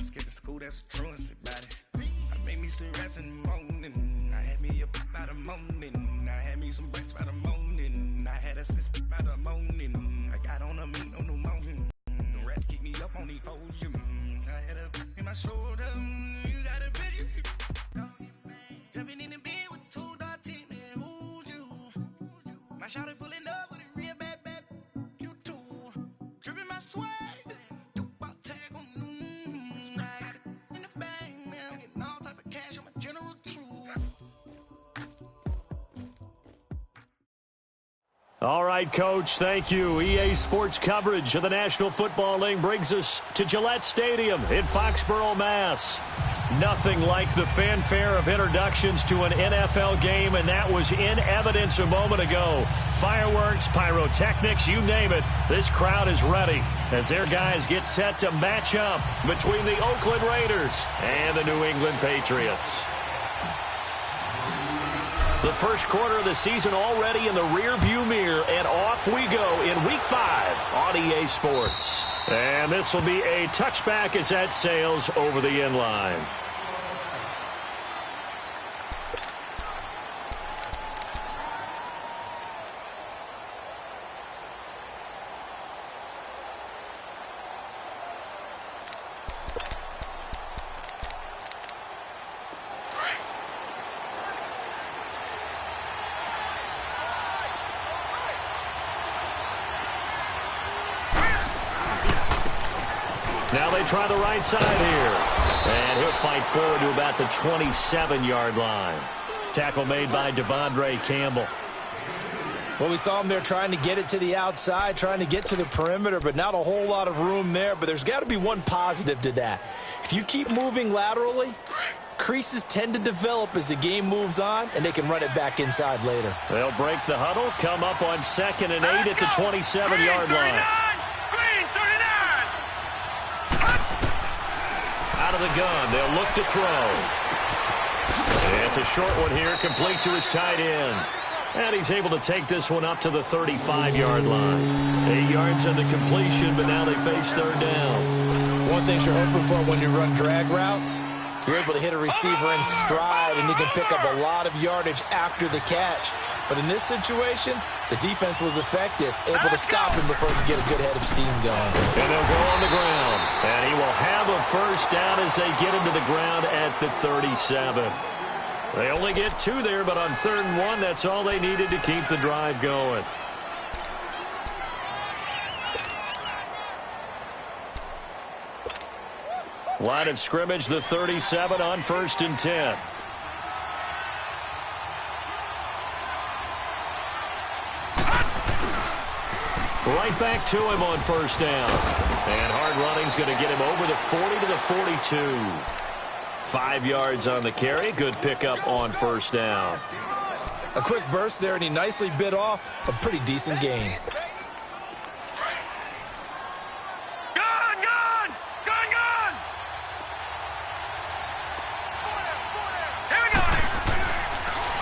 skipping school, that's a truancy about it. I made me some rest in the morning. I had me a pop by the morning. I had me some breakfast by the morning. I had a six by the morning. I got on a meat on the morning. The rats keep me up on the podium. I had a in my shoulder. You got a bitch. Jumping in the bed with 2 dark teeth. Who's you? My shawty pulling up with a real bad. You too. Dripping my swag. All right, Coach, thank you. EA Sports coverage of the National Football League brings us to Gillette Stadium in Foxborough, Mass. Nothing like the fanfare of introductions to an NFL game, and that was in evidence a moment ago. Fireworks, pyrotechnics, you name it. This crowd is ready as their guys get set to match up between the Oakland Raiders and the New England Patriots. The first quarter of the season already in the rear-view mirror, and off we go in Week 5 on EA Sports. And this will be a touchback as that sails over the end line. Now they try the right side here. And he'll fight forward to about the 27-yard line. Tackle made by Devondre Campbell. Well, we saw him there trying to get it to the outside, trying to get to the perimeter, but not a whole lot of room there. But there's got to be one positive to that. If you keep moving laterally, creases tend to develop as the game moves on, and they can run it back inside later. They'll break the huddle, come up on 2nd and 8 at the 27-yard line. Out of the gun, they'll look to throw. It's a short one here, complete to his tight end. And he's able to take this one up to the 35-yard line. 8 yards on the completion, but now they face 3rd down. One thing you're hoping for when you run drag routes, you're able to hit a receiver in stride, and he can pick up a lot of yardage after the catch. But in this situation, the defense was effective, able to stop him before he could get a good head of steam going. And they'll go on the ground. And he will have a first down as they get him to the ground at the 37. They only get 2 there, but on 3rd and 1, that's all they needed to keep the drive going. Line of scrimmage, the 37 on 1st and 10. Right back to him on 1st down. And hard running's going to get him over the 40 to the 42. 5 yards on the carry. Good pickup on 1st down. A quick burst there, and he nicely bit off a pretty decent gain.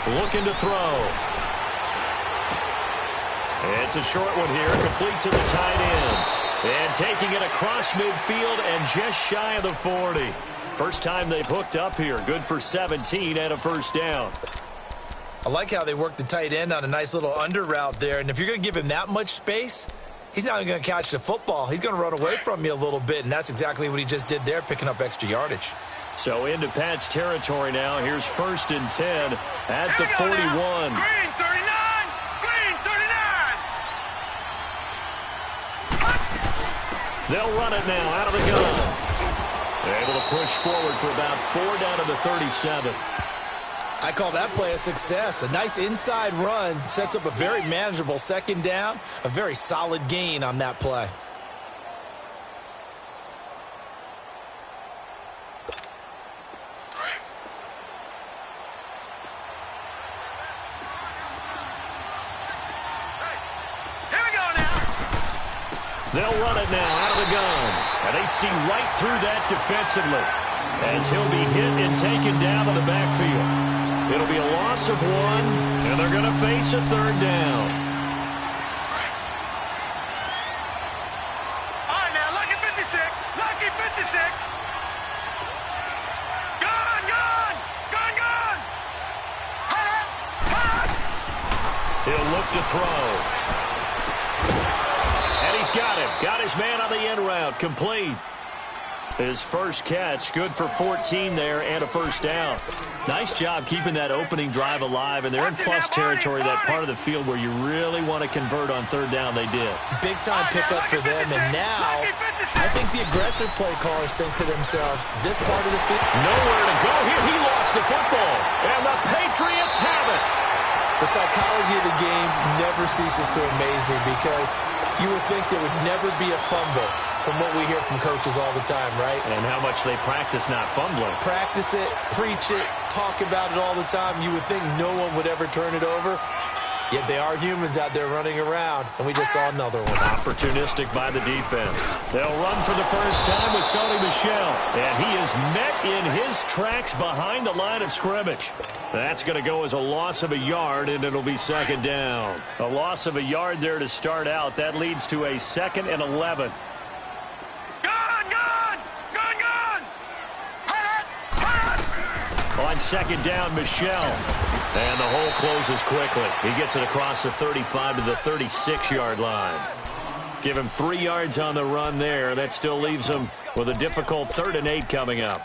Looking to throw. It's a short one here, complete to the tight end. And taking it across midfield and just shy of the 40. First time they've hooked up here. Good for 17 and a first down. I like how they worked the tight end on a nice little under route there. And if you're going to give him that much space, he's not even going to catch the football. He's going to run away from you a little bit, and that's exactly what he just did there, picking up extra yardage. So into Pat's territory now. Here's 1st and 10 at the 41. Green 39! Green 39! They'll run it now out of the gun. They're able to push forward for about 4 down to the 37. I call that play a success. A nice inside run sets up a very manageable 2nd down. A very solid gain on that play. They'll run it now out of the gun. And they see right through that defensively as he'll be hit and taken down to the backfield. It'll be a loss of 1, and they're going to face a 3rd down. All right, now, lucky 56. Lucky 56. They'll look to throw. And he's got him. Got his man on the end route. Complete. His first catch, good for 14 there and a first down. Nice job keeping that opening drive alive, and they're in plus territory, that part of the field where you really want to convert on third down. They did. Big-time pickup for them, and now I think the aggressive play callers think to themselves, this part of the field. Nowhere to go here. He lost the football, and the Patriots have it. The psychology of the game never ceases to amaze me because you would think there would never be a fumble from what we hear from coaches all the time, right? And how much they practice not fumbling. Practice it, preach it, talk about it all the time. You would think no one would ever turn it over. Yet they are humans out there running around, and we just saw another one. Opportunistic by the defense. They'll run for the first time with Sony Michel, and he is met in his tracks behind the line of scrimmage. That's going to go as a loss of a yard, and it'll be second down. A loss of a yard there to start out. That leads to a 2nd and 11. On second down, Michel. And the hole closes quickly. He gets it across the 35 to the 36-yard line. Give him 3 yards on the run there. That still leaves him with a difficult 3rd and 8 coming up.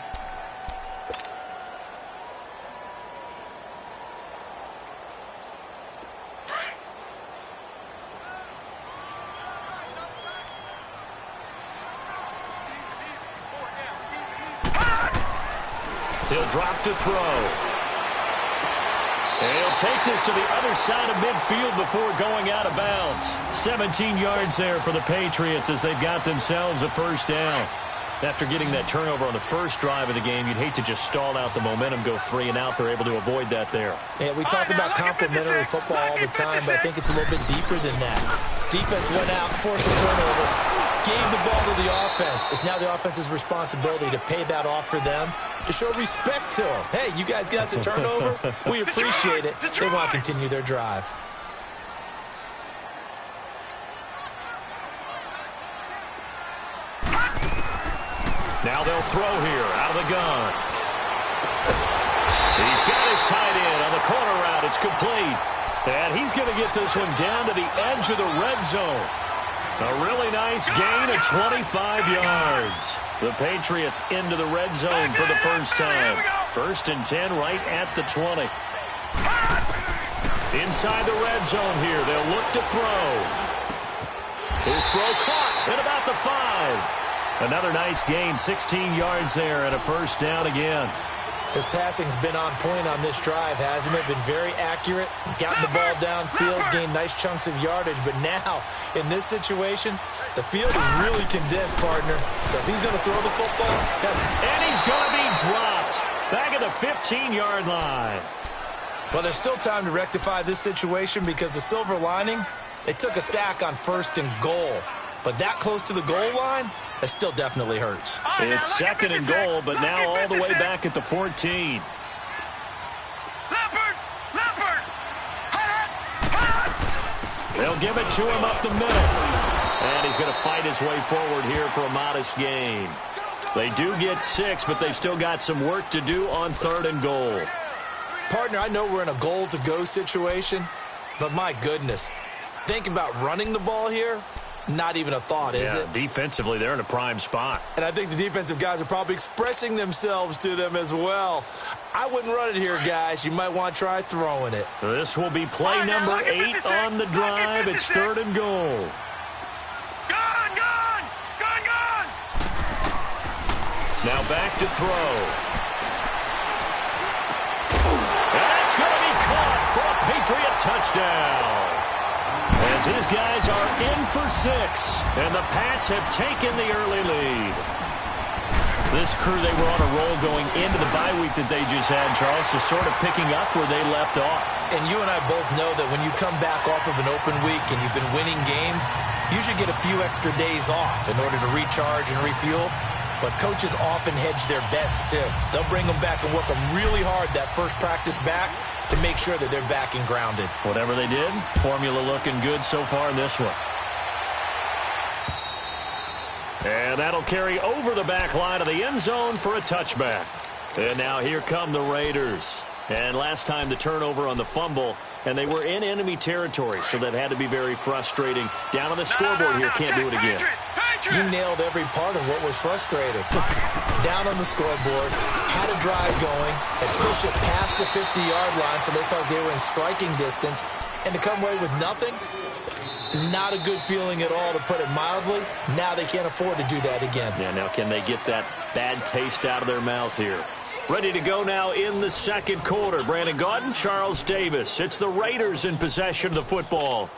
He'll drop to throw. And he'll take this to the other side of midfield before going out of bounds. 17 yards there for the Patriots as they've got themselves a first down. After getting that turnover on the first drive of the game, you'd hate to just stall out the momentum, go 3 and out. They're able to avoid that there. Yeah, we talk about complementary football all the time, but I think it's a little bit deeper than that. Defense went out, forced a turnover, gave the ball to the offense. It's now the offense's responsibility to pay that off for them, to show respect to them. Hey, you guys got the turnover? We appreciate it. They want to continue their drive. Now they'll throw here out of the gun. He's got his tight end on the corner route. It's complete. And he's going to get this one down to the edge of the red zone. A really nice gain of 25 yards. The Patriots into the red zone for the first time. 1st and 10 right at the 20. Inside the red zone here. They'll look to throw. His throw caught at about the 5. Another nice gain, 16 yards there, and a first down again. His passing's been on point on this drive, hasn't it? Been very accurate, gotten the ball downfield, gained nice chunks of yardage. But now, in this situation, the field is really condensed, partner. So if he's going to throw the football... And he's going to be dropped back at the 15-yard line. Well, there's still time to rectify this situation because the silver lining, they took a sack on 1st and goal. But that close to the goal line, that still definitely hurts. It's 2nd and goal, but now all the way back at the 14. They'll give it to him up the middle. And he's going to fight his way forward here for a modest gain. They do get 6, but they've still got some work to do on 3rd and goal. Partner, I know we're in a goal-to-go situation, but my goodness, think about running the ball here. Not even a thought, is it? Defensively, they're in a prime spot. And I think the defensive guys are probably expressing themselves to them as well. I wouldn't run it here, guys. You might want to try throwing it. This will be play number 8 on the drive. It's 3rd and goal. Gone! Now back to throw. That's going to be caught for a Patriot touchdown. As his guys are in for 6, and the Pats have taken the early lead. This crew, they were on a roll going into the bye week that they just had, Charles, so sort of picking up where they left off. And you and I both know that when you come back off of an open week and you've been winning games, you should get a few extra days off in order to recharge and refuel. But coaches often hedge their bets, too. They'll bring them back and work them really hard that first practice back to make sure that they're back and grounded. Whatever they did, formula looking good so far in this one. And that'll carry over the back line of the end zone for a touchback. And now here come the Raiders. And last time the turnover on the fumble and they were in enemy territory, so that had to be very frustrating. Down on the scoreboard here, can't do it again. You nailed every part of what was frustrating. Down on the scoreboard, had a drive going, had pushed it past the 50-yard line, so they felt they were in striking distance, and to come away with nothing, not a good feeling at all, to put it mildly. Now they can't afford to do that again. Yeah, now can they get that bad taste out of their mouth here? Ready to go now in the second quarter. Brandon Gaudin, Charles Davis. It's the Raiders in possession of the football.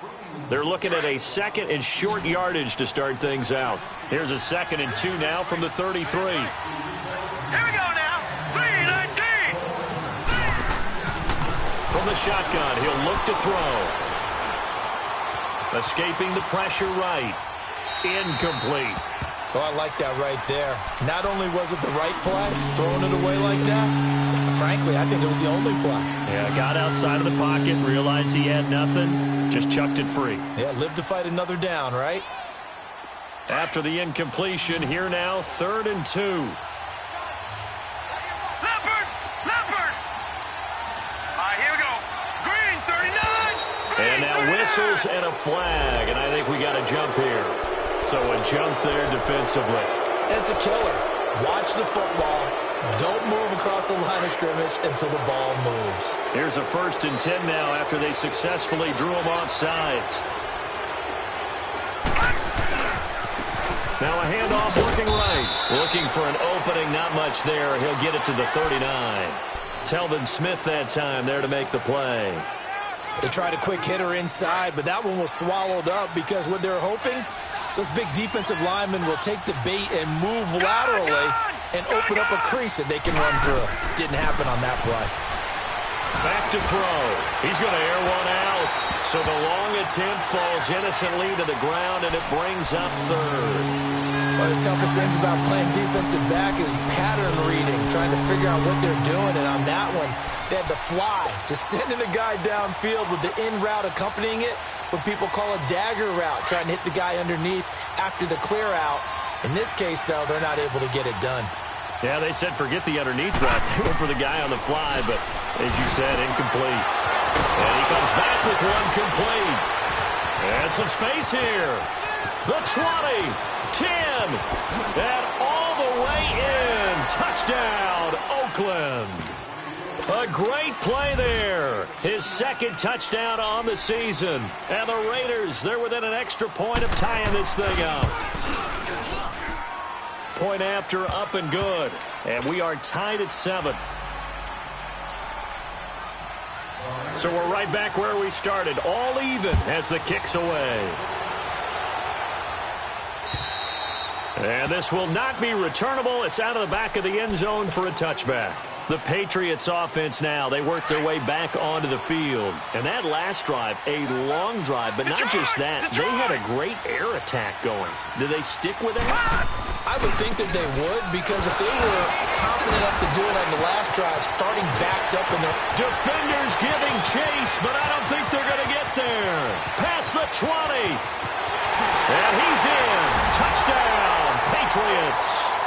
They're looking at a second and short yardage to start things out. Here's a 2nd and 2 now from the 33. Here we go now. 3-19. From the shotgun, he'll look to throw. Escaping the pressure right. Incomplete. Oh, I like that right there. Not only was it the right play, throwing it away like that, frankly, I think it was the only play. Yeah, got outside of the pocket, realized he had nothing, just chucked it free. Yeah, live to fight another down, right? After the incompletion, here now, 3rd and 2. Leopard! Leopard! All right, here we go. Green, 39! Green, And now 39! whistles and a flag, and I think we got a jump here. So a jump there defensively. And it's a killer. Watch the football. Don't move across the line of scrimmage until the ball moves. Here's a 1st and 10 now after they successfully drew him off sides. Now a handoff working right. Looking for an opening, not much there. He'll get it to the 39. Telvin Smith that time there to make the play. They tried a quick hitter inside, but that one was swallowed up because what they're hoping, those big defensive linemen will take the bait and move laterally and open up a crease that they can run through. Didn't happen on that play. Back to throw. He's going to air one out. So the long attempt falls innocently to the ground, and it brings up 3rd. One of the toughest things about playing defensive back is pattern reading, trying to figure out what they're doing. And on that one, they had the fly, just sending a guy downfield with the in route accompanying it, what people call a dagger route, trying to hit the guy underneath after the clear out. In this case, though, they're not able to get it done. Yeah, they said forget the underneath route. They went for the guy on the fly, but as you said, incomplete. And he comes back with one complete. And some space here. The 20, 10, and all the way in. Touchdown, Oakland. A great play there. His 2nd touchdown on the season. And the Raiders, they're within an extra point of tying this thing up. Point after, up and good. And we are tied at 7. So we're right back where we started. All even as the kick's away. And this will not be returnable. It's out of the back of the end zone for a touchback. The Patriots offense now, they work their way back onto the field. And that last drive, a long drive, but not just that. They had a great air attack going. Do they stick with it? I would think that they would, because if they were confident enough to do it on the last drive, starting backed up in their... Defenders giving chase, but I don't think they're going to get there. Past the 20. And he's in. Touchdown, Patriots.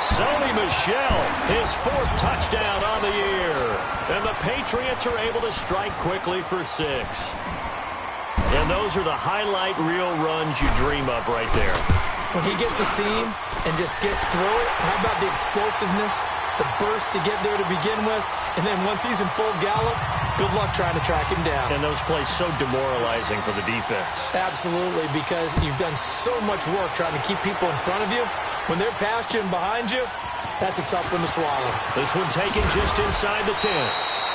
Sony Michel, his 4th touchdown on the year. And the Patriots are able to strike quickly for 6. And those are the highlight reel runs you dream of right there. When he gets a seam and just gets through it, how about the explosiveness, the burst to get there to begin with, and then once he's in full gallop, good luck trying to track him down. And those plays so demoralizing for the defense. Absolutely, because you've done so much work trying to keep people in front of you. When they're past you and behind you, that's a tough one to swallow. This one taken just inside the 10.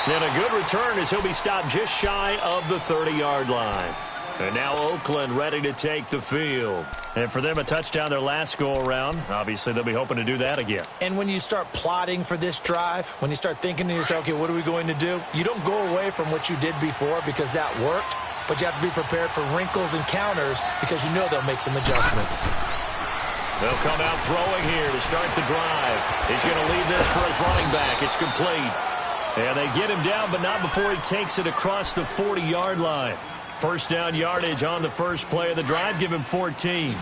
And a good return as he'll be stopped just shy of the 30-yard line. And now Oakland ready to take the field. And for them, a touchdown their last go-around. Obviously, they'll be hoping to do that again. And when you start plotting for this drive, when you start thinking to yourself, okay, what are we going to do? You don't go away from what you did before because that worked, but you have to be prepared for wrinkles and counters because you know they'll make some adjustments. They'll come out throwing here to start the drive. He's going to leave this for his running back. It's complete. And they get him down, but not before he takes it across the 40-yard line. First down yardage on the first play of the drive. Give him 14. Set!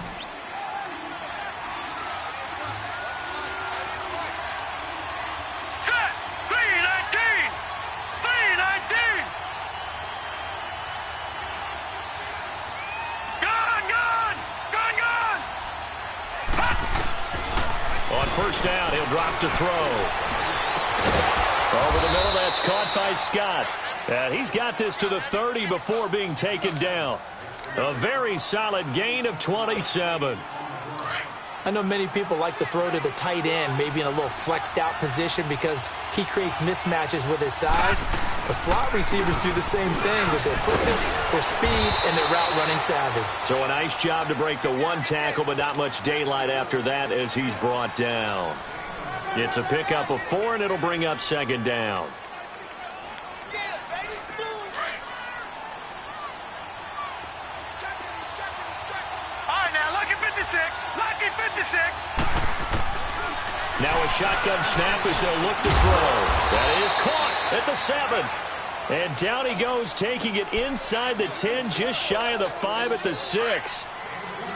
3-19! 3-19! first down. He'll drop to throw. Over the middle, that's caught by Scott. And he's got this to the 30 before being taken down. A very solid gain of 27. I know many people like to throw to the tight end, maybe in a little flexed out position because he creates mismatches with his size. The slot receivers do the same thing with their quickness, their speed, and their route running savvy. So a nice job to break the one tackle, but not much daylight after that as he's brought down. It's a pickup of 4, and it'll bring up second down. Now a shotgun snap as they'll look to throw. That is caught at the 7. And down he goes, taking it inside the 10, just shy of the 5 at the 6.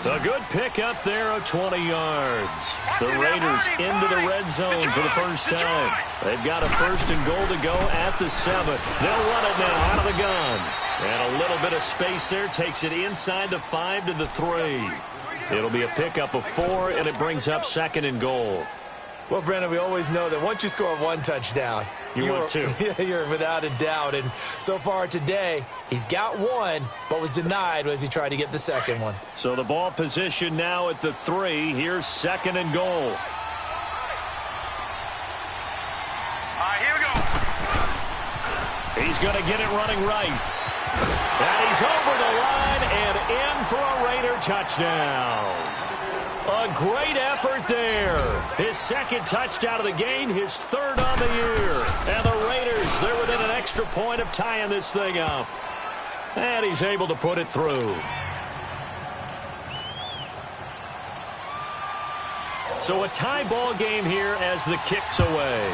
A good pickup there of 20 yards. The Raiders into the red zone for the first time. They've got a first and goal to go at the 7. They'll run it now out of the gun. And a little bit of space there takes it inside the 5 to the 3. It'll be a pickup of 4, and it brings up second and goal. Well, Brandon, we always know that once you score one touchdown, you're without a doubt. And so far today, he's got one, but was denied as he tried to get the second one. So the ball position now at the 3. Here's second and goal. All right, here we go. He's going to get it running right. And he's over the line and in for a Raider touchdown. A great effort there. His second touchdown of the game, his 3rd on the year. And the Raiders, they're within an extra point of tying this thing up. And he's able to put it through. So a tie ball game here as the kick's away.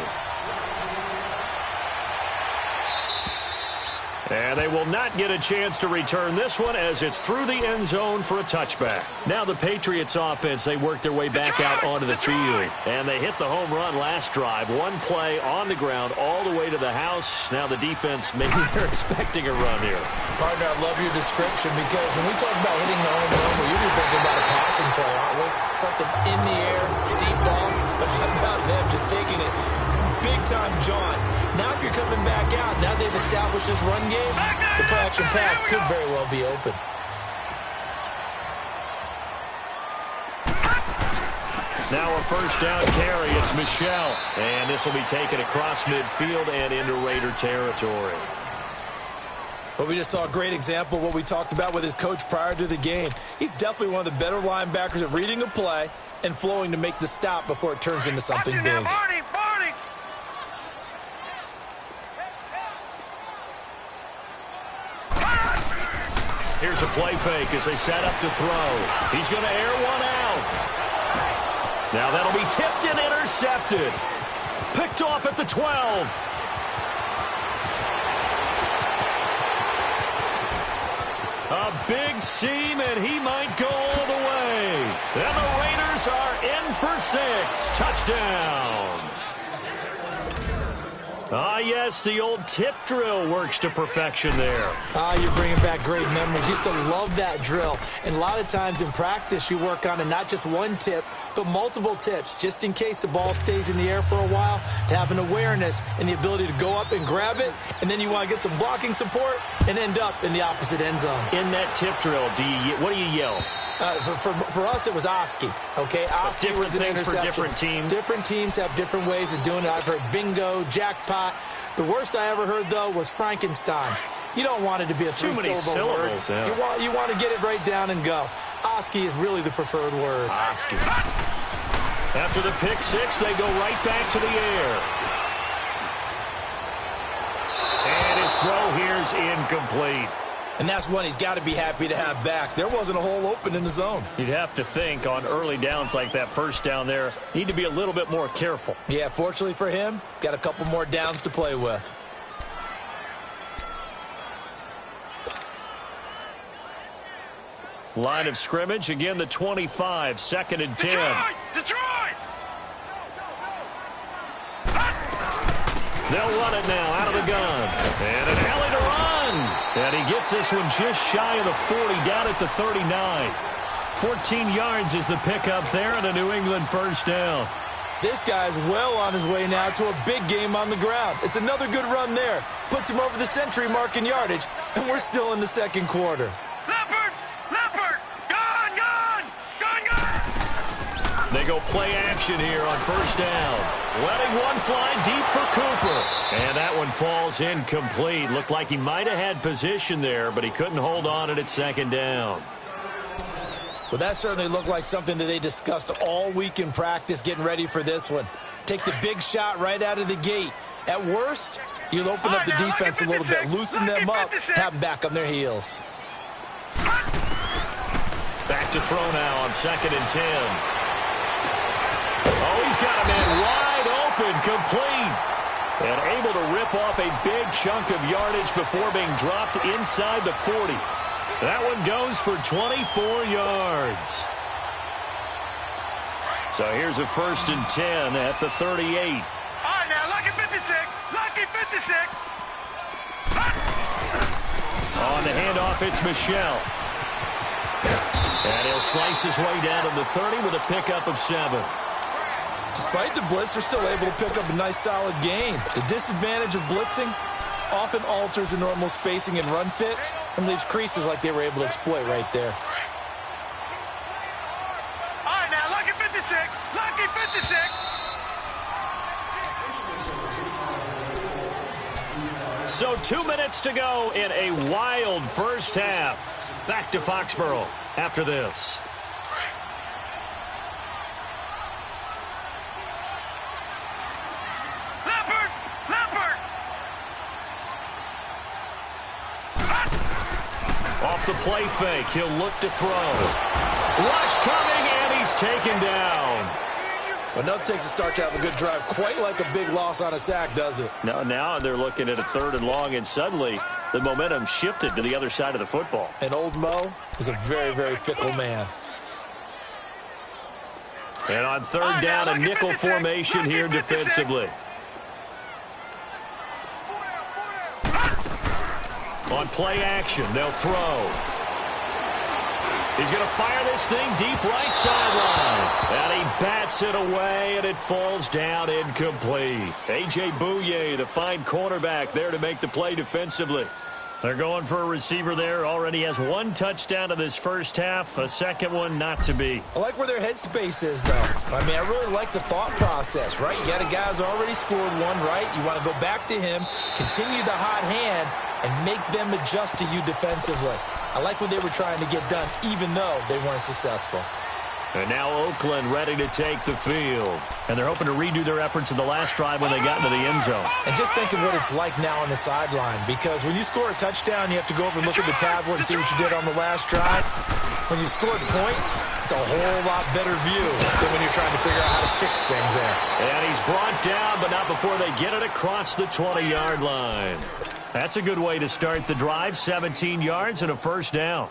And they will not get a chance to return this one as it's through the end zone for a touchback. Now the Patriots offense, they work their way back out onto the field. And they hit the home run last drive. One play on the ground all the way to the house. Now the defense, maybe they're expecting a run here. Partner, I love your description because when we talk about hitting the home run, we're usually thinking about a passing play, aren't we? Something in the air, deep ball. But how about them just taking it big time, John? Now if you're coming back out, now they've established this run game, the play-action pass could very well be open. Now a first down carry. It's Michel. And this will be taken across midfield and into Raider territory. Well, we just saw a great example of what we talked about with his coach prior to the game. He's definitely one of the better linebackers at reading a play and flowing to make the stop before it turns into something big. Here's a play fake as they set up to throw. He's going to air one out. Now that'll be tipped and intercepted. Picked off at the 12. A big seam, and he might go all the way. And the Raiders are in for 6. Touchdown. Ah, yes, the old tip drill works to perfection there. You're bringing back great memories. Used to love that drill. And a lot of times in practice, you work on it not just one tip, but multiple tips, just in case the ball stays in the air for a while, to have an awareness and the ability to go up and grab it, and then you want to get some blocking support and end up in the opposite end zone. In that tip drill, what do you yell? For us, it was Oski. Okay, Oski was an interception. For different teams. Different teams have different ways of doing it. I've heard bingo, jackpot. The worst I ever heard, though, was Frankenstein. You don't want it to be a three-syllable word. Yeah. You want to get it right down and go. Oski is really the preferred word. Oski. After the pick 6, they go right back to the air. And his throw here's incomplete. And that's one he's got to be happy to have back. There wasn't a hole open in the zone. You'd have to think on early downs like that first down there, need to be a little bit more careful. Yeah, fortunately for him, got a couple more downs to play with. Line of scrimmage, again the 25, 2nd and 10. Detroit! They'll run it now out of the gun. And an alley to run. And he gets this one just shy of the 40, down at the 39. 14 yards is the pickup there, and a New England first down. This guy's well on his way now to a big game on the ground. It's another good run there. Puts him over the century mark in yardage, and we're still in the second quarter. Leopard! Leopard! Gone! Gone! Gone! Gone! They go play action here on first down. Letting one fly deep for Cooper. And that one falls incomplete. Looked like he might have had position there, but he couldn't hold on at second down. Well, that certainly looked like something that they discussed all week in practice getting ready for this one. Take the big shot right out of the gate. At worst, you'll open up the defense a little bit, loosen them up, have them back on their heels. Back to throw now on 2nd and 10. Oh, he's got a man wide open, complete. And able to rip off a big chunk of yardage before being dropped inside the 40. That one goes for 24 yards. So here's a 1st and 10 at the 38. All right, now, lucky 56. Lucky 56. On the handoff, it's Michelle. And he'll slice his way down to the 30 with a pickup of 7. Despite the blitz, they're still able to pick up a nice, solid gain. The disadvantage of blitzing often alters the normal spacing and run fits and leaves creases like they were able to exploit right there. All right, now, lucky 56. Lucky 56. So 2 minutes to go in a wild first half. Back to Foxborough after this. Leopard! Leopard! Off the play fake, he'll look to throw. Rush coming, and he's taken down. But enough takes a start to have a good drive. Quite like a big loss on a sack, does it? Now they're looking at a 3rd and long, and suddenly the momentum shifted to the other side of the football. And old Mo is a very, very fickle man. And on 3rd down, a nickel formation here defensively. On play action, they'll throw. He's going to fire this thing deep right sideline. And he bats it away, and it falls down incomplete. A.J. Bouye, the fine cornerback, there to make the play defensively. They're going for a receiver there. Already has 1 touchdown in this first half. A second one not to be. I like where their headspace is, though. I mean, I really like the thought process, right? You got a guy who's already scored 1, right? You want to go back to him, continue the hot hand, and make them adjust to you defensively. I like what they were trying to get done, even though they weren't successful. And now Oakland ready to take the field. And they're hoping to redo their efforts in the last drive when they got into the end zone. And just think of what it's like now on the sideline, because when you score a touchdown, you have to go over and look at the tablet and see what you did on the last drive. When you scored points, it's a whole lot better view than when you're trying to figure out how to fix things there. And he's brought down, but not before they get it across the 20-yard line. That's a good way to start the drive. 17 yards and a 1st down.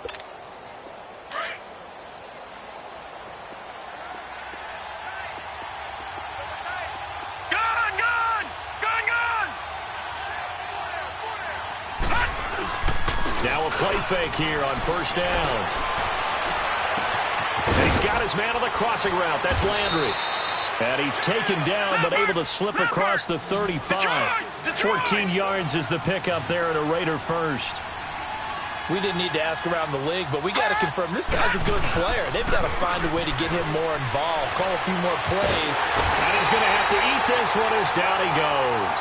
Now a play fake here on 1st down. And he's got his man on the crossing route. That's Landry. And he's taken down, but able to slip across the 35. 14 yards is the pickup there and a Raider first. We didn't need to ask around the league, but we got to confirm this guy's a good player. They've got to find a way to get him more involved, call a few more plays. And he's going to have to eat this one as down he goes.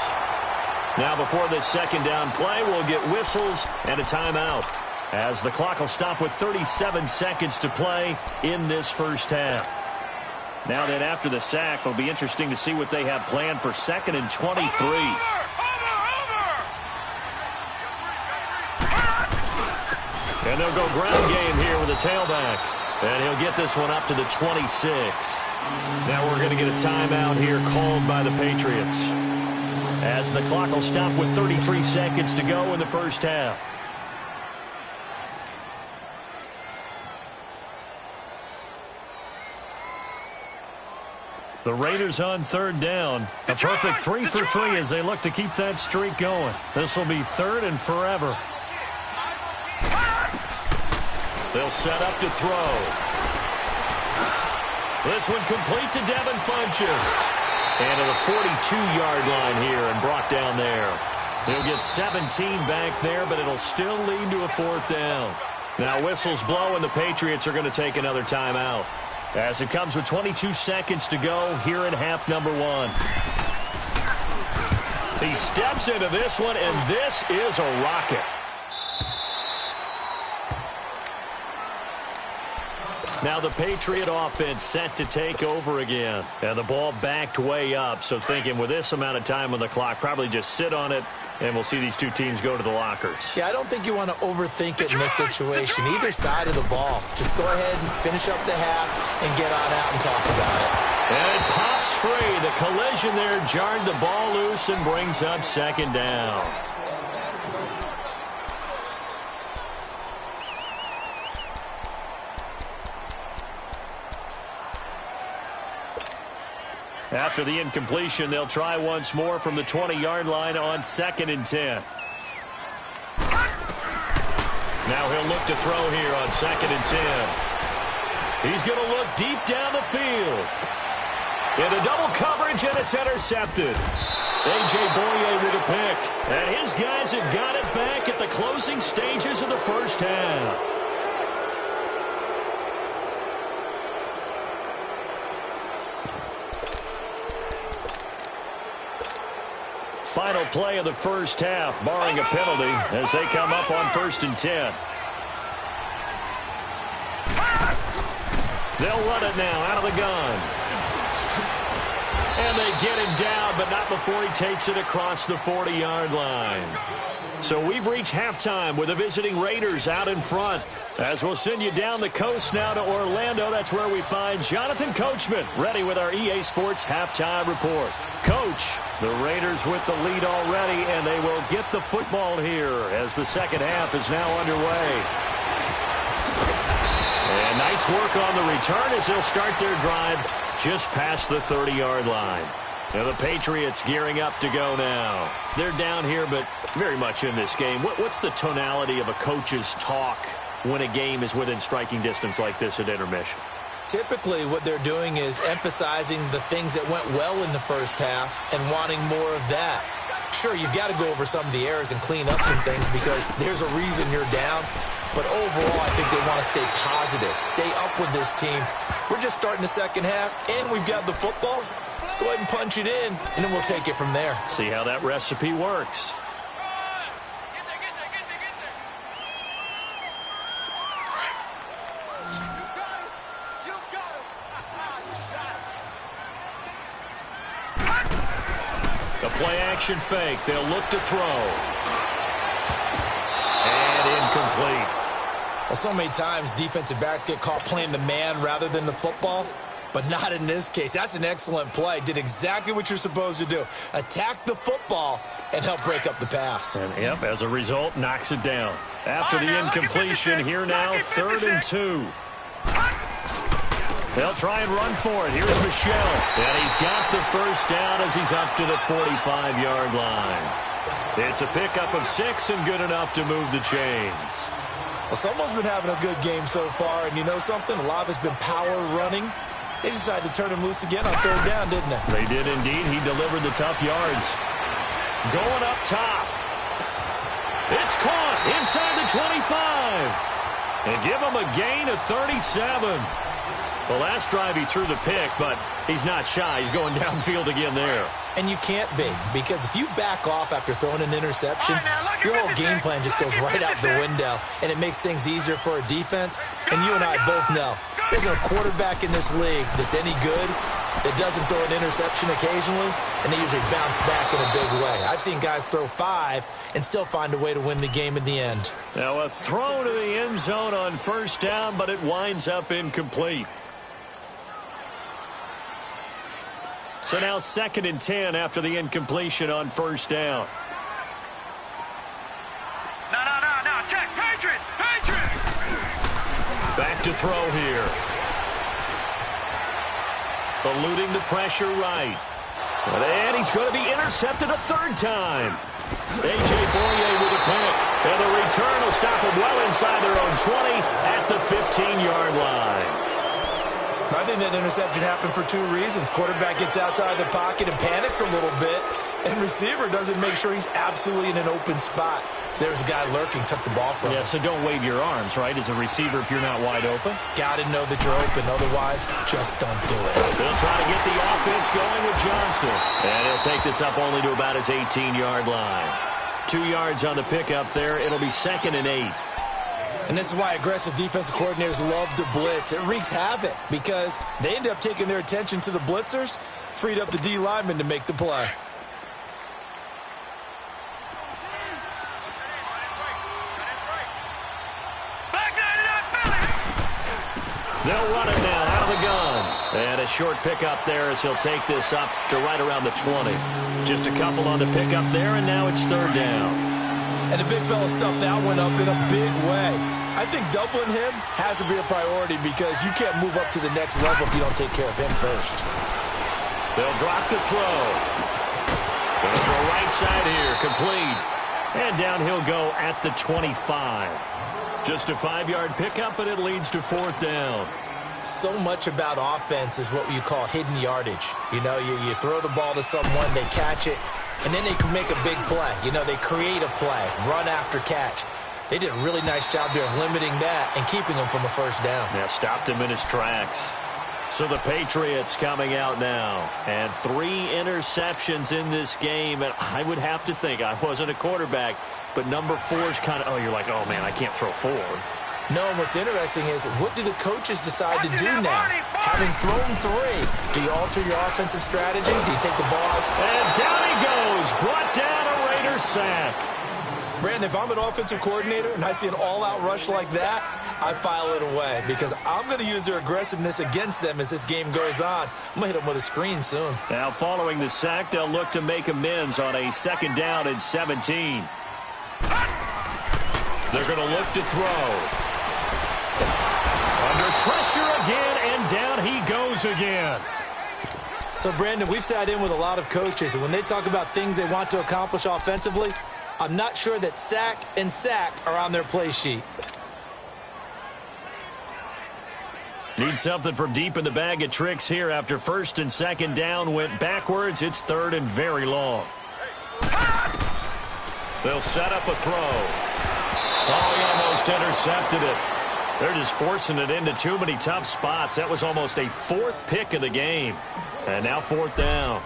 Now before this 2nd down play, we'll get whistles and a timeout, as the clock will stop with 37 seconds to play in this first half. Now then, after the sack, it'll be interesting to see what they have planned for 2nd and 23. And they'll go ground game here with a tailback. And he'll get this one up to the 26. Now we're going to get a timeout here called by the Patriots, as the clock will stop with 33 seconds to go in the first half. The Raiders on 3rd down. A perfect 3 for 3 as they look to keep that streak going. This will be 3rd and forever. They'll set up to throw. This one complete to Devin Funchess. And to the 42-yard line here and brought down there. He'll get 17 back there, but it'll still lead to a 4th down. Now whistles blow, and the Patriots are going to take another timeout. As it comes with 22 seconds to go here in half number 1. He steps into this one, and this is a rocket. Now the Patriot offense set to take over again. And the ball backed way up, so thinking with this amount of time on the clock, probably just sit on it, and we'll see these two teams go to the lockers. Yeah, I don't think you want to overthink it in this situation. Either side of the ball. Just go ahead and finish up the half and get on out and talk about it. And it pops free. The collision there jarred the ball loose and brings up 2nd down. After the incompletion, they'll try once more from the 20-yard line on 2nd and 10. Now he'll look to throw here on 2nd and 10. He's going to look deep down the field. Into double coverage, and it's intercepted. A.J. Boye with a pick. And his guys have got it back at the closing stages of the first half. Final play of the first half, barring a penalty, as they come up on 1st and 10. They'll run it now out of the gun. And they get him down, but not before he takes it across the 40-yard line. So we've reached halftime with the visiting Raiders out in front. As we'll send you down the coast now to Orlando, that's where we find Jonathan Coachman, ready with our EA Sports halftime report. Coach, the Raiders with the lead already, and they will get the football here as the second half is now underway. And nice work on the return as they'll start their drive just past the 30-yard line. Now the Patriots gearing up to go now. They're down here, but very much in this game. What's the tonality of a coach's talk when a game is within striking distance like this at intermission? Typically, what they're doing is emphasizing the things that went well in the first half and wanting more of that. Sure, you've got to go over some of the errors and clean up some things because there's a reason you're down. But overall, I think they want to stay positive, stay up with this team. We're just starting the second half, and we've got the football. Let's go ahead and punch it in, and then we'll take it from there. See how that recipe works. The play-action fake. They'll look to throw. And incomplete. Well, so many times defensive backs get caught playing the man rather than the football, but not in this case. That's an excellent play. Did exactly what you're supposed to do. Attack the football and help break up the pass. And, yep, as a result, knocks it down. After the incompletion, here now, 3rd and 2. They'll try and run for it. Here's Michelle. And he's got the first down as he's up to the 45-yard line. It's a pickup of 6 and good enough to move the chains. Well, someone's been having a good game so far, and you know something? A lot of it's been power running. They decided to turn him loose again on 3rd down, didn't they? They did indeed. He delivered the tough yards. Going up top. It's caught inside the 25. And give him a gain of 37. The last drive he threw the pick, but he's not shy. He's going downfield again there. And you can't be, because if you back off after throwing an interception, your whole game plan just goes right out the window, and it makes things easier for a defense. And you and I both know there's a quarterback in this league that's any good that doesn't throw an interception occasionally, and they usually bounce back in a big way. I've seen guys throw 5 and still find a way to win the game in the end. Now a throw to the end zone on 1st down, but it winds up incomplete. So now 2nd and 10 after the incompletion on 1st down. No, check, Patriot! Back to throw here. Eluding the pressure right. And he's going to be intercepted a 3rd time. A.J. Boye with a pick. And the return will stop him well inside their own 20 at the 15-yard line. I think that interception happened for two reasons. Quarterback gets outside the pocket and panics a little bit, and receiver doesn't make sure he's absolutely in an open spot. So there's a guy lurking, took the ball from him. Yeah, so don't wave your arms, right, as a receiver if you're not wide open. Got to know that you're open. Otherwise, just don't do it. They'll try to get the offense going with Johnson. And he'll take this up only to about his 18-yard line. 2 yards on the pickup there. It'll be 2nd and 8. And this is why aggressive defensive coordinators love to blitz. It wreaks havoc because they end up taking their attention to the blitzers, freed up the D lineman to make the play. They'll run it now out of the gun. And a short pickup there as he'll take this up to right around the 20. Just a couple on the pickup there, and now it's 3rd down. And the big fella stuffed that one up in a big way. I think doubling him has to be a priority because you can't move up to the next level if you don't take care of him first. They'll drop the throw. Gonna throw right side here, complete. And down he'll go at the 25. Just a 5-yard pickup, and it leads to 4th down. So much about offense is what you call hidden yardage. You know, you throw the ball to someone, they catch it, and then they can make a big play. You know, they create a play, run after catch. They did a really nice job there of limiting that and keeping him from a 1st down. Yeah, stopped him in his tracks. So the Patriots coming out now. And 3 interceptions in this game. And I would have to think, I wasn't a quarterback, but number 4 is kind of, you're like, oh, man, I can't throw 4. No, what's interesting is, what do the coaches decide to do now? Having thrown 3, do you alter your offensive strategy? Do you take the ball? And down he goes. Brought down a Raider sack. Brandon, if I'm an offensive coordinator and I see an all-out rush like that, I file it away because I'm going to use their aggressiveness against them as this game goes on. I'm going to hit them with a screen soon. Now, following the sack, they'll look to make amends on a 2nd down and 17. They're going to look to throw. Under pressure again, and down he goes again. So, Brandon, we've sat in with a lot of coaches, and when they talk about things they want to accomplish offensively, I'm not sure that sack and sack are on their play sheet. Need something from deep in the bag of tricks here after 1st and 2nd down went backwards. It's 3rd and very long. They'll set up a throw. Oh, he almost intercepted it. They're just forcing it into too many tough spots. That was almost a 4th pick of the game. And now 4th down.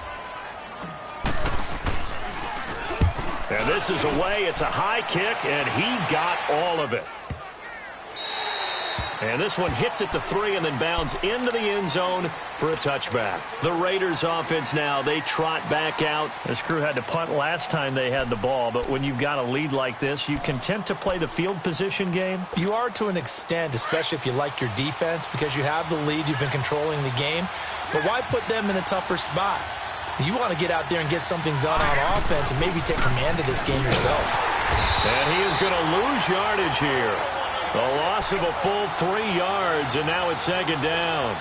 And this is away. It's a high kick, and he got all of it. And this one hits at the 3 and then bounds into the end zone for a touchback. The Raiders offense now, they trot back out. This crew had to punt last time they had the ball, but when you've got a lead like this, you content to play the field position game? You are to an extent, especially if you like your defense, because you have the lead, you've been controlling the game. But why put them in a tougher spot? You want to get out there and get something done on offense and maybe take command of this game yourself. And he is going to lose yardage here. A loss of a full 3 yards, and now it's 2nd down.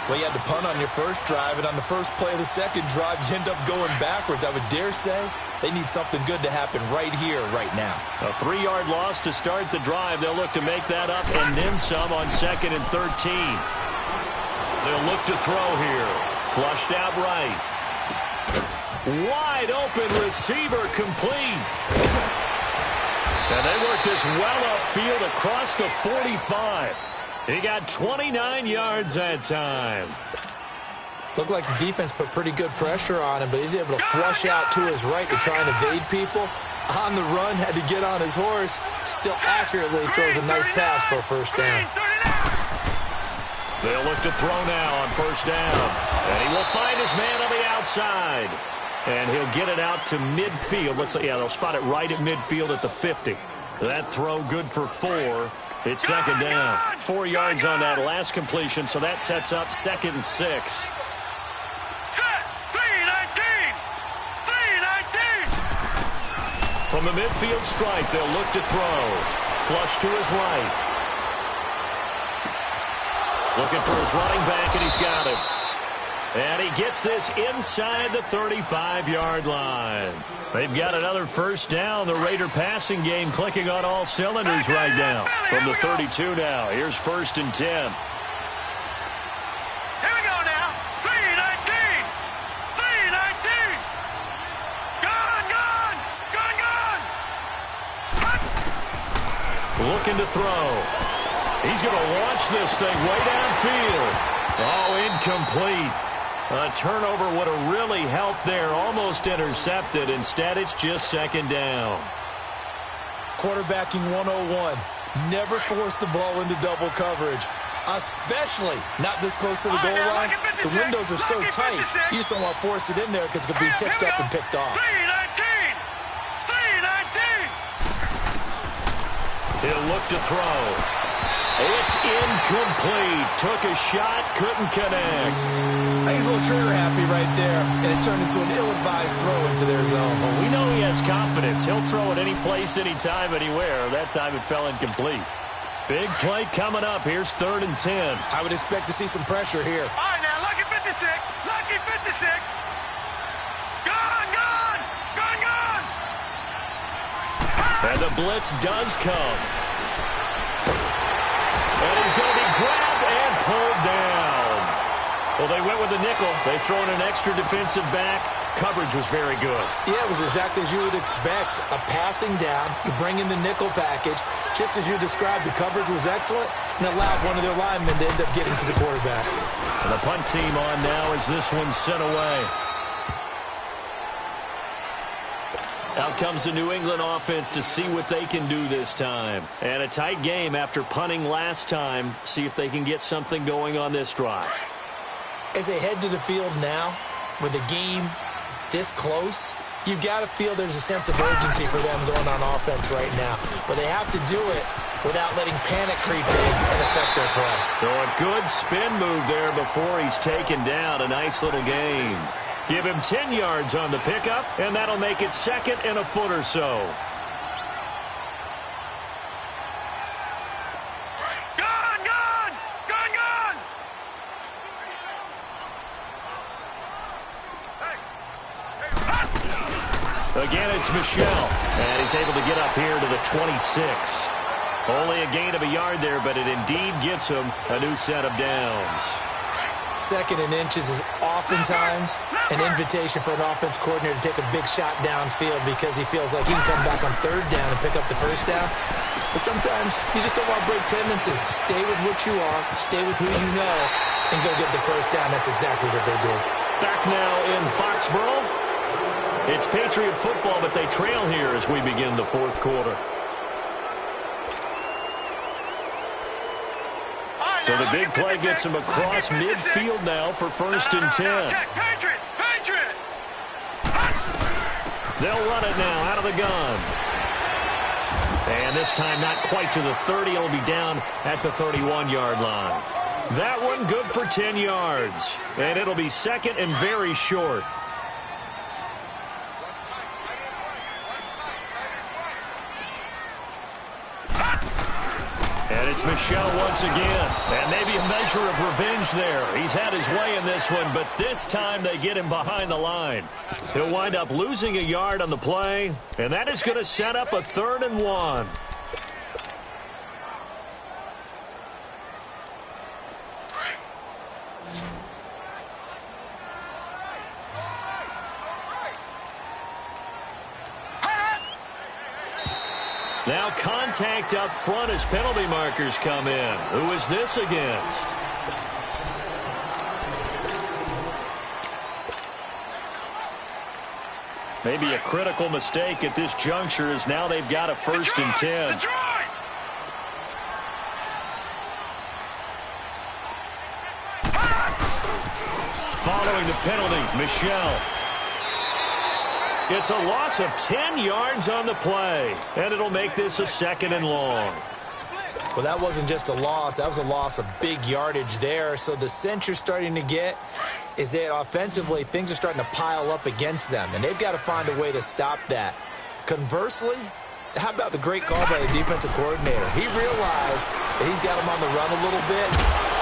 Well, you had to punt on your first drive, and on the first play of the second drive, you end up going backwards. I would dare say they need something good to happen right here, right now. A 3-yard loss to start the drive. They'll look to make that up and then some on 2nd and 13. They'll look to throw here. Flushed out right. Wide open receiver complete. And they work this well upfield across the 45. He got 29 yards that time. Looked like the defense put pretty good pressure on him, but he's able to flush out to his right to try and evade people. On the run, had to get on his horse. Still accurately throws a nice pass for a 1st down. They'll look to throw now on 1st down. And he will find his man on the outside. And he'll get it out to midfield. They'll spot it right at midfield at the 50. That throw good for 4. It's 2nd down. 4 yards on that last completion, so that sets up 2nd and 6. From the midfield strike, they'll look to throw. Flush to his right. Looking for his running back, and he's got him. And he gets this inside the 35-yard line. They've got another 1st down. The Raider passing game clicking on all cylinders right now. From the 32 now. Here's 1st and 10. looking to throw. He's going to launch this thing way downfield. Oh, incomplete. A turnover would have really helped there. Almost intercepted. Instead, it's just second down. Quarterbacking 101. Never force the ball into double coverage, especially not this close to the goal line. The windows are so tight, you just don't want to force it in there because it could be tipped up and picked off. 3-19. He'll look to throw. It's incomplete. Took a shot, couldn't connect. He's a little trigger happy right there, and it turned into an ill-advised throw into their zone. Well, we know he has confidence. He'll throw it any place, anytime, anywhere. That time it fell incomplete. Big play coming up. Here's 3rd and 10. I would expect to see some pressure here. All right, now, lucky 56. Lucky 56. Gone, gone. Gone, gone. And the blitz does come. And he's going to be grabbed and pulled down. Well, they went with the nickel. They throw in an extra defensive back. Coverage was very good. Yeah, it was exactly as you would expect. A passing down. You bring in the nickel package. Just as you described, the coverage was excellent and allowed one of their linemen to end up getting to the quarterback. And the punt team on now as this one's sent away. Out comes the New England offense to see what they can do this time. And a tight game after punting last time. See if they can get something going on this drive. As they head to the field now, with the game this close, you've got to feel there's a sense of urgency for them going on offense right now. But they have to do it without letting panic creep in and affect their play. So a good spin move there before he's taken down. A nice little gain. Give him 10 yards on the pickup, and that'll make it 2nd and a foot or so. Gone, gone. Gone, gone. Again, it's Michel, and he's able to get up here to the 26. Only a gain of a yard there, but it indeed gets him a new set of downs. 2nd and inches is oftentimes an invitation for an offense coordinator to take a big shot downfield because he feels like he can come back on 3rd down and pick up the 1st down. But sometimes you just don't want to break tendency. Stay with what you are, stay with who you know, and go get the 1st down. That's exactly what they did. Back now in Foxborough. It's Patriot football, but they trail here as we begin the 4th quarter. So the big play gets him across midfield now for 1st and 10. Patriot! They'll run it now out of the gun. And this time not quite to the 30. It'll be down at the 31-yard line. That one good for 10 yards. And it'll be 2nd and very short. And it's Michel once again. And maybe a measure of revenge there. He's had his way in this one, but this time they get him behind the line. He'll wind up losing a yard on the play, and that is going to set up a 3rd and 1. Now contact up front as penalty markers come in. Who is this against? Maybe a critical mistake at this juncture as now they've got a 1st and 10. Following the penalty, Michel. It's a loss of 10 yards on the play, and it'll make this a 2nd and long. Well, that wasn't just a loss. That was a loss of big yardage there. So the sense you're starting to get is that offensively things are starting to pile up against them, and they've got to find a way to stop that. Conversely, how about the great call by the defensive coordinator? He realized that he's got him on the run a little bit.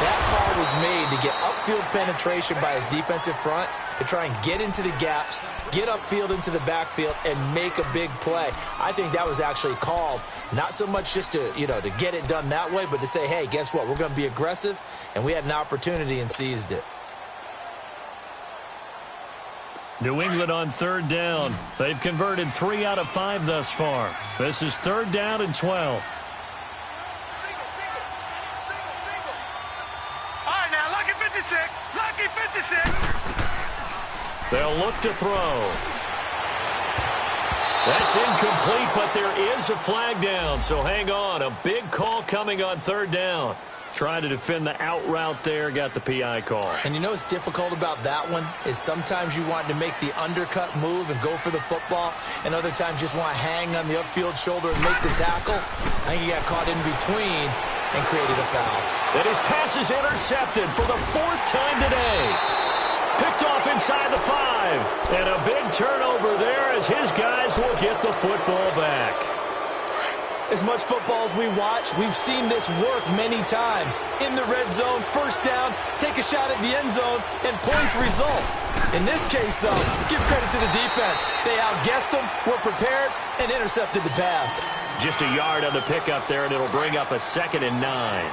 That call was made to get upfield penetration by his defensive front to try and get into the gaps, get upfield into the backfield, and make a big play. I think that was actually called not so much just to, to get it done that way, but to say, hey, guess what? We're going to be aggressive, and we had an opportunity and seized it. New England on 3rd down. They've converted 3 out of 5 thus far. This is 3rd down and 12. They'll look to throw. That's incomplete, but there is a flag down, so hang on. A big call coming on third down. Trying to defend the out route there, got the PI call. And you know what's difficult about that one is sometimes you want to make the undercut move and go for the football, and other times just want to hang on the upfield shoulder and make the tackle. I think he got caught in between and created a foul. And his pass is intercepted for the 4th time today. Picked off inside the 5. And a big turnover there as his guys will get the football back. As much football as we watch, we've seen this work many times. In the red zone, first down, take a shot at the end zone, and points result. In this case, though, give credit to the defense. They outguessed them, were prepared, and intercepted the pass. Just a yard on the pickup there, and it'll bring up a 2nd and 9.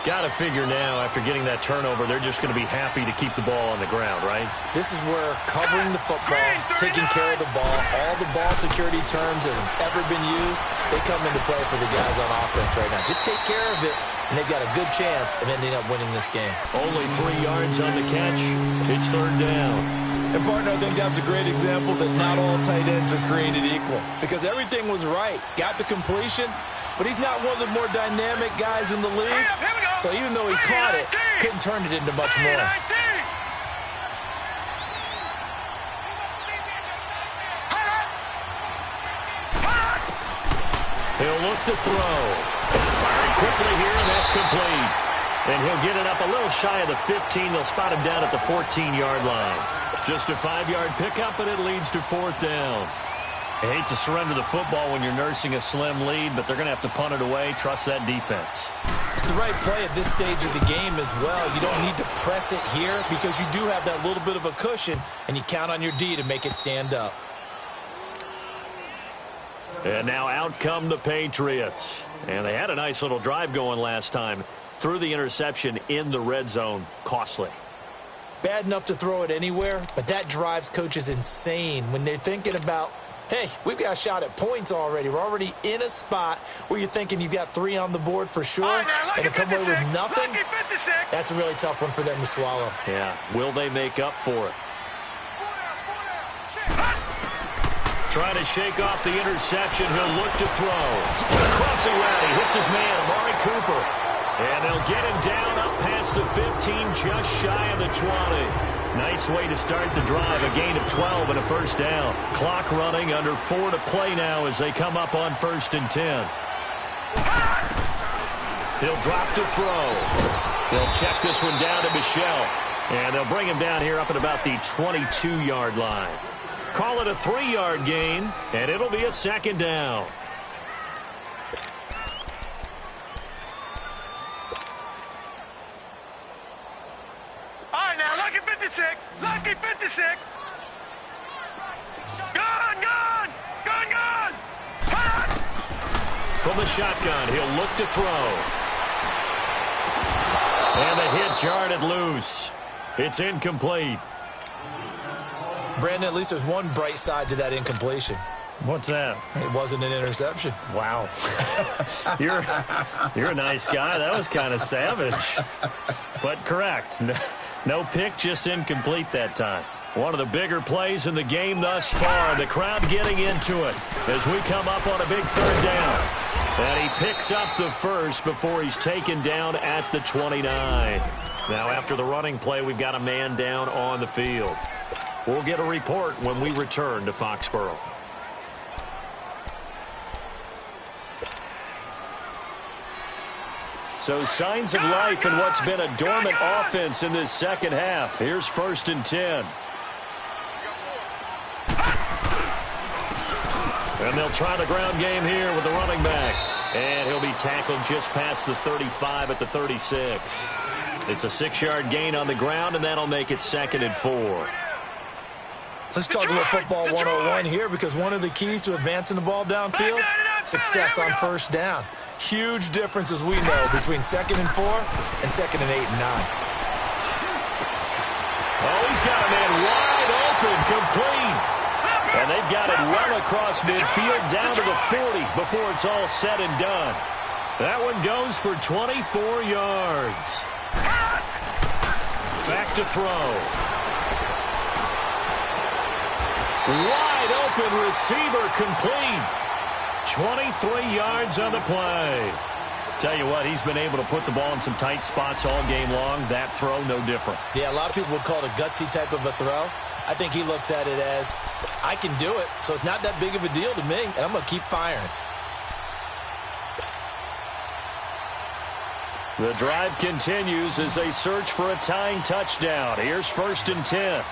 Got to figure now, after getting that turnover, they're just going to be happy to keep the ball on the ground, right? This is where covering the football, taking care of the ball, all the ball security terms that have ever been used, they come into play for the guys on offense right now. Just take care of it, and they've got a good chance of ending up winning this game. Only 3 yards on the catch. It's third down. And, partner, I think that's a great example that not all tight ends are created equal because everything was right. Got the completion, but he's not one of the more dynamic guys in the league. So even though he caught it, couldn't turn it into much more. He'll look to throw. Firing quickly here, and that's complete. And he'll get it up a little shy of the 15. They'll spot him down at the 14-yard line. Just a 5-yard pickup, and it leads to 4th down. I hate to surrender the football when you're nursing a slim lead, but they're going to have to punt it away. Trust that defense. It's the right play at this stage of the game as well. You don't need to press it here because you do have that little bit of a cushion, and you count on your D to make it stand up. And now out come the Patriots. And they had a nice little drive going last time. Threw the interception in the red zone. Costly. Bad enough to throw it anywhere, but that drives coaches insane when they're thinking about, hey, we've got a shot at points already. We're already in a spot where you're thinking you've got 3 on the board for sure, and to come away with nothing, that's a really tough one for them to swallow. Yeah, will they make up for it? Trying to shake off the interception. He'll look to throw. The crossing route. He hits his man, Amari Cooper. And they'll get him down up past the 15, just shy of the 20. Nice way to start the drive. A gain of 12 and a first down. Clock running, under 4 to play now as they come up on 1st and 10. He'll drop to throw. They'll check this one down to Michelle. And they'll bring him down here up at about the 22-yard line. Call it a 3-yard gain, and it'll be a 2nd down. All right, now, lucky 56. Lucky 56. Gun, gun. Gun, gun. From the shotgun, he'll look to throw. And the hit jarred it loose. It's incomplete. Brandon, at least there's one bright side to that incompletion. What's that? It wasn't an interception. Wow. You're a nice guy. That was kind of savage. But correct. No pick, just incomplete that time. One of the bigger plays in the game thus far. The crowd getting into it as we come up on a big 3rd down. And he picks up the first before he's taken down at the 29. Now after the running play, we've got a man down on the field. We'll get a report when we return to Foxborough. So signs of life in what's been a dormant offense in this second half. Here's 1st and 10. And they'll try the ground game here with the running back. And he'll be tackled just past the 35 at the 36. It's a 6-yard gain on the ground, and that'll make it 2nd and 4. Let's talk a little football 101 here because one of the keys to advancing the ball downfield, success on 1st down. Huge difference, as we know, between 2nd and 4 and 2nd and 8 and 9. Oh, he's got a man wide open, complete. And they've got it well across midfield down to the 40 before it's all said and done. That one goes for 24 yards. Back to throw. Wide open receiver complete. 23 yards on the play. Tell you what, he's been able to put the ball in some tight spots all game long. That throw, no different. Yeah, a lot of people would call it a gutsy type of a throw. I think he looks at it as, I can do it, so it's not that big of a deal to me, and I'm going to keep firing. The drive continues as they search for a tying touchdown. Here's 1st and 10.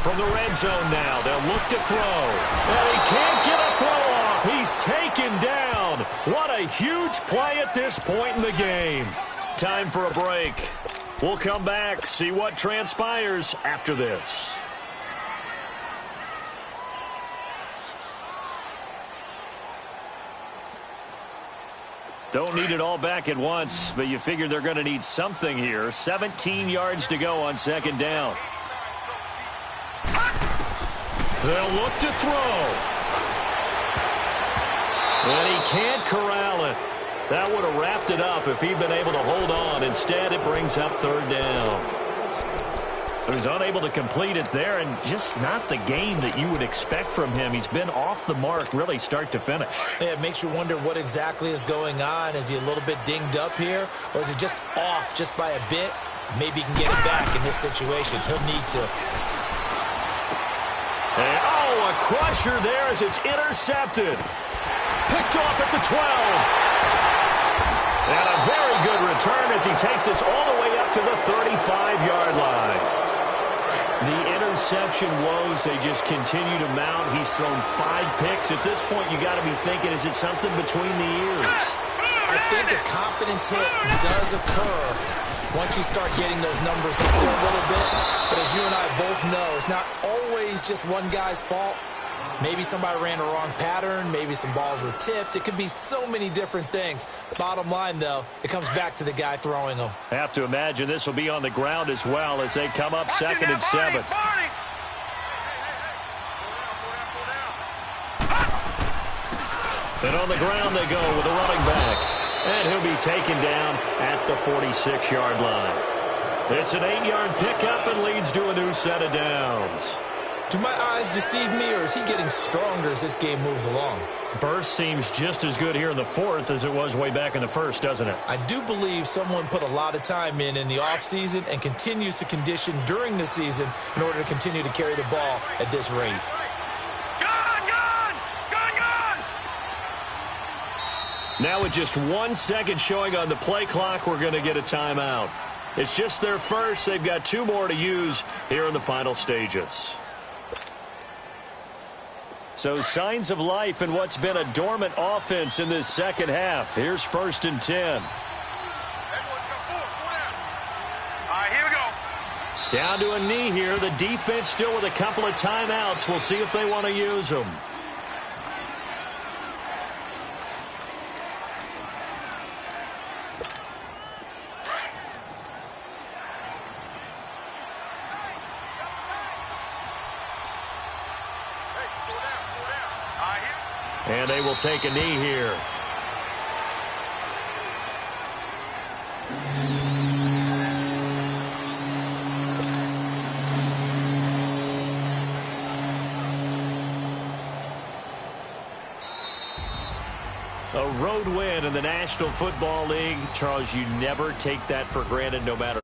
From the red zone now, they'll look to throw. And he can't get a throw off. He's taken down. What a huge play at this point in the game. Time for a break. We'll come back, see what transpires after this. Don't need it all back at once, but you figure they're going to need something here. 17 yards to go on 2nd down. They'll look to throw. And he can't corral it. That would have wrapped it up if he'd been able to hold on. Instead, it brings up 3rd down. So he's unable to complete it there, and just not the game that you would expect from him. He's been off the mark really start to finish. Yeah, it makes you wonder what exactly is going on. Is he a little bit dinged up here, or is it just off just by a bit? Maybe he can get it back in this situation. He'll need to. And, oh, a crusher there as it's intercepted. Picked off at the 12. And a very good return as he takes us all the way up to the 35-yard line. The interception woes, they just continue to mount. He's thrown 5 picks. At this point, you got to be thinking, is it something between the ears? I think a confidence hit does occur once you start getting those numbers up there a little bit. But as you and I both know, it's not always just one guy's fault. Maybe somebody ran a wrong pattern. Maybe some balls were tipped. It could be so many different things. Bottom line, though, it comes back to the guy throwing them. Have to imagine this will be on the ground as well as they come up 2nd and 7. And on the ground they go with a running back. And he'll be taken down at the 46-yard line. It's an 8-yard pickup and leads to a new set of downs. Do my eyes deceive me, or is he getting stronger as this game moves along? Burst seems just as good here in the 4th as it was way back in the 1st, doesn't it? I do believe someone put a lot of time in the offseason and continues to condition during the season in order to continue to carry the ball at this rate. Now with just 1 second showing on the play clock, we're going to get a timeout. It's just their first. They've got 2 more to use here in the final stages. So signs of life in what's been a dormant offense in this second half. Here's 1st and 10. Here we go. Down to a knee here. The defense still with a couple of timeouts. We'll see if they want to use them. And they will take a knee here. A road win in the National Football League. Charles, you never take that for granted no matter